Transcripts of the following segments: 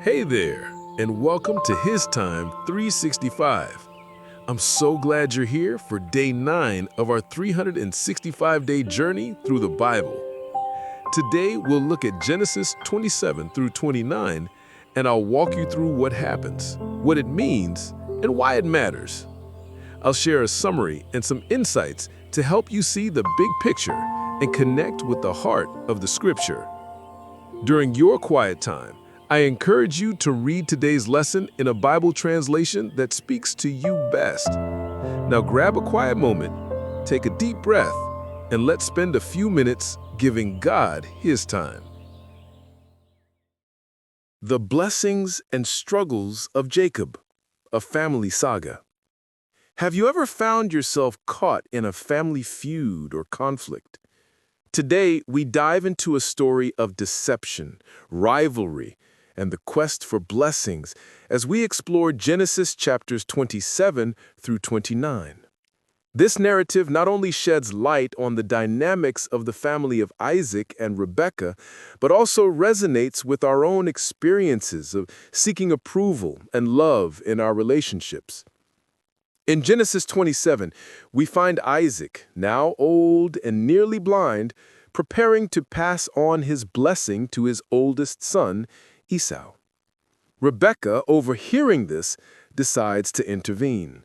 Hey there, and welcome to HisTime365. I'm so glad you're here for day 9 of our 365-day journey through the Bible. Today, we'll look at Genesis 27 through 29, and I'll walk you through what happens, what it means, and why it matters. I'll share a summary and some insights to help you see the big picture and connect with the heart of the Scripture. During your quiet time, I encourage you to read today's lesson in a Bible translation that speaks to you best. Now grab a quiet moment, take a deep breath, and let's spend a few minutes giving God His time. The blessings and struggles of Jacob, a family saga. Have you ever found yourself caught in a family feud or conflict? Today, we dive into a story of deception, rivalry, and the quest for blessings as we explore Genesis chapters 27 through 29. This narrative not only sheds light on the dynamics of the family of Isaac and Rebekah, but also resonates with our own experiences of seeking approval and love in our relationships. In Genesis 27, we find Isaac, now old and nearly blind, preparing to pass on his blessing to his oldest son, Esau. Rebekah, overhearing this, decides to intervene.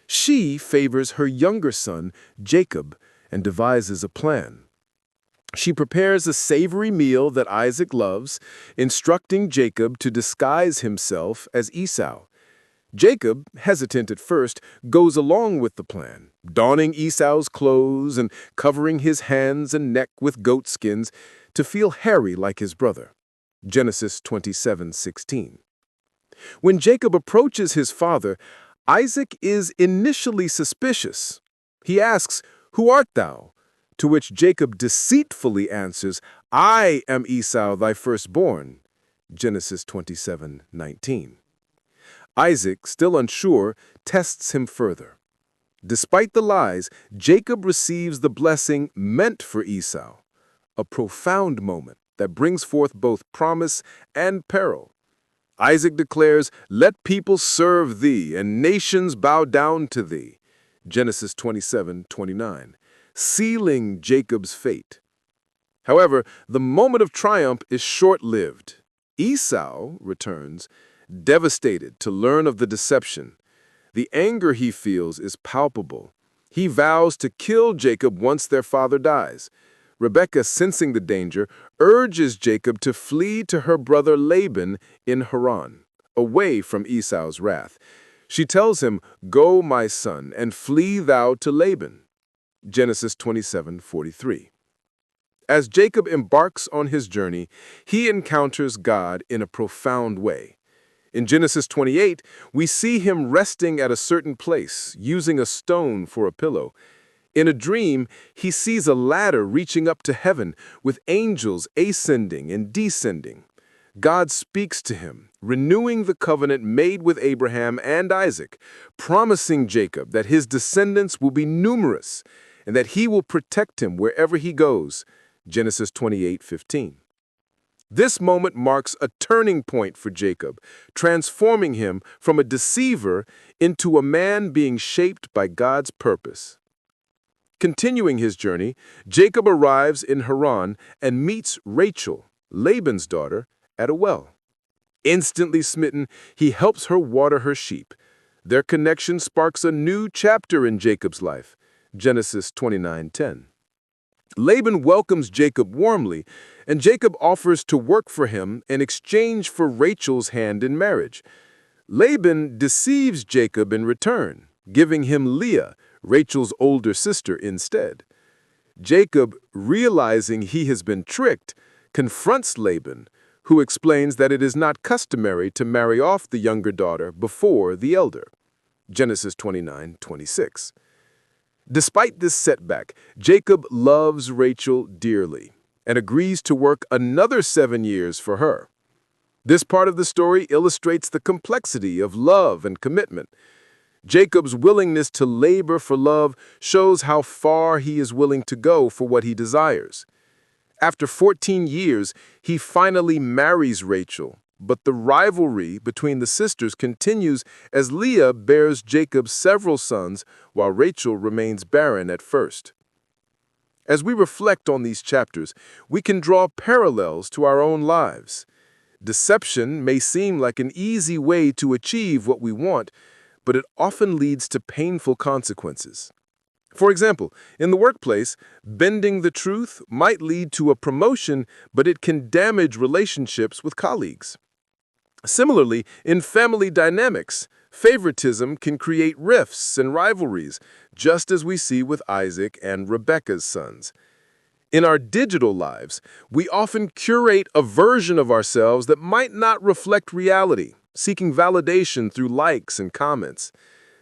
She favors her younger son, Jacob, and devises a plan. She prepares a savory meal that Isaac loves, instructing Jacob to disguise himself as Esau. Jacob, hesitant at first, goes along with the plan, donning Esau's clothes and covering his hands and neck with goat skins to feel hairy like his brother. Genesis 27:16. When Jacob approaches his father, Isaac is initially suspicious. He asks, "Who art thou?" To which Jacob deceitfully answers, "I am Esau, thy firstborn." Genesis 27:19. Isaac, still unsure, tests him further. Despite the lies, Jacob receives the blessing meant for Esau, a profound moment that brings forth both promise and peril. Isaac declares, "Let people serve thee, and nations bow down to thee." Genesis 27:29, sealing Jacob's fate. However, the moment of triumph is short-lived. Esau returns, devastated to learn of the deception. The anger he feels is palpable. He vows to kill Jacob once their father dies. Rebekah, sensing the danger, urges Jacob to flee to her brother Laban in Haran, away from Esau's wrath. She tells him, "Go, my son, and flee thou to Laban." Genesis 27:43. As Jacob embarks on his journey, he encounters God in a profound way. In Genesis 28, we see him resting at a certain place, using a stone for a pillow. In a dream, he sees a ladder reaching up to heaven, with angels ascending and descending. God speaks to him, renewing the covenant made with Abraham and Isaac, promising Jacob that his descendants will be numerous and that he will protect him wherever he goes. Genesis 28:15. This moment marks a turning point for Jacob, transforming him from a deceiver into a man being shaped by God's purpose. Continuing his journey, Jacob arrives in Haran and meets Rachel, Laban's daughter, at a well. Instantly smitten, he helps her water her sheep. Their connection sparks a new chapter in Jacob's life. Genesis 29:10. Laban welcomes Jacob warmly, and Jacob offers to work for him in exchange for Rachel's hand in marriage. Laban deceives Jacob in return, giving him Leah, Rachel's older sister, instead. Jacob, realizing he has been tricked, confronts Laban, who explains that it is not customary to marry off the younger daughter before the elder. Genesis 29:26. Despite this setback, Jacob loves Rachel dearly and agrees to work another 7 years for her. This part of the story illustrates the complexity of love and commitment. Jacob's willingness to labor for love shows how far he is willing to go for what he desires. After 14 years, he finally marries Rachel, But the rivalry between the sisters continues as Leah bears Jacob several sons while Rachel remains barren at first. As we reflect on these chapters, we can draw parallels to our own lives. Deception may seem like an easy way to achieve what we want, but it often leads to painful consequences. For example, in the workplace, bending the truth might lead to a promotion, but it can damage relationships with colleagues. Similarly, in family dynamics, favoritism can create rifts and rivalries, just as we see with Isaac and Rebekah's sons. In our digital lives, we often curate a version of ourselves that might not reflect reality, seeking validation through likes and comments.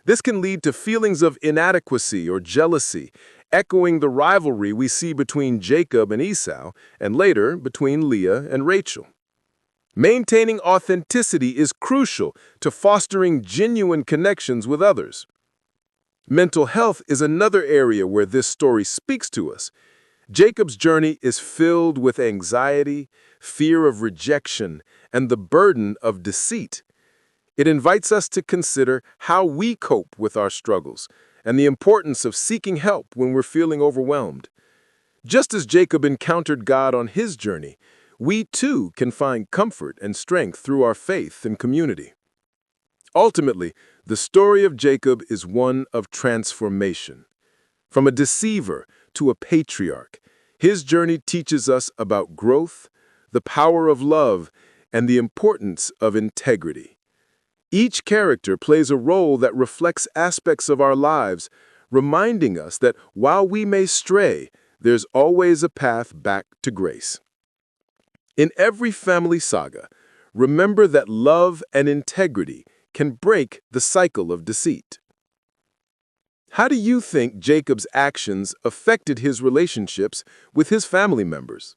This can lead to feelings of inadequacy or jealousy, echoing the rivalry we see between Jacob and Esau, and later between Leah and Rachel. Maintaining authenticity is crucial to fostering genuine connections with others. Mental health is another area where this story speaks to us. Jacob's journey is filled with anxiety, fear of rejection, and the burden of deceit. It invites us to consider how we cope with our struggles and the importance of seeking help when we're feeling overwhelmed. Just as Jacob encountered God on his journey, we too can find comfort and strength through our faith and community. Ultimately, the story of Jacob is one of transformation. From a deceiver to a patriarch, his journey teaches us about growth, the power of love, and the importance of integrity. Each character plays a role that reflects aspects of our lives, reminding us that while we may stray, there's always a path back to grace. In every family saga, remember that love and integrity can break the cycle of deceit. How do you think Jacob's actions affected his relationships with his family members?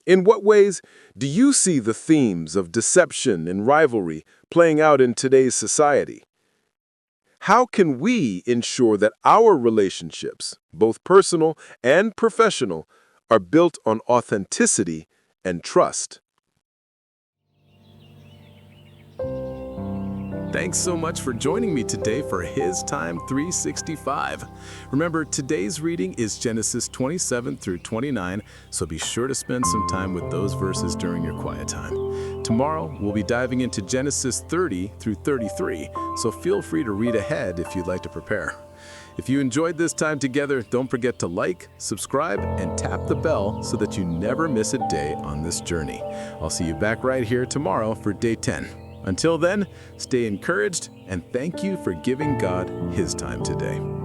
In what ways do you see the themes of deception and rivalry playing out in today's society? How can we ensure that our relationships, both personal and professional, are built on authenticity and trust? Thanks so much for joining me today for HisTime365. Remember, today's reading is Genesis 27 through 29, so be sure to spend some time with those verses during your quiet time. Tomorrow, we'll be diving into Genesis 30 through 33, so feel free to read ahead if you'd like to prepare. If you enjoyed this time together, don't forget to like, subscribe, and tap the bell so that you never miss a day on this journey. I'll see you back right here tomorrow for day 10. Until then, stay encouraged and thank you for giving God His time today.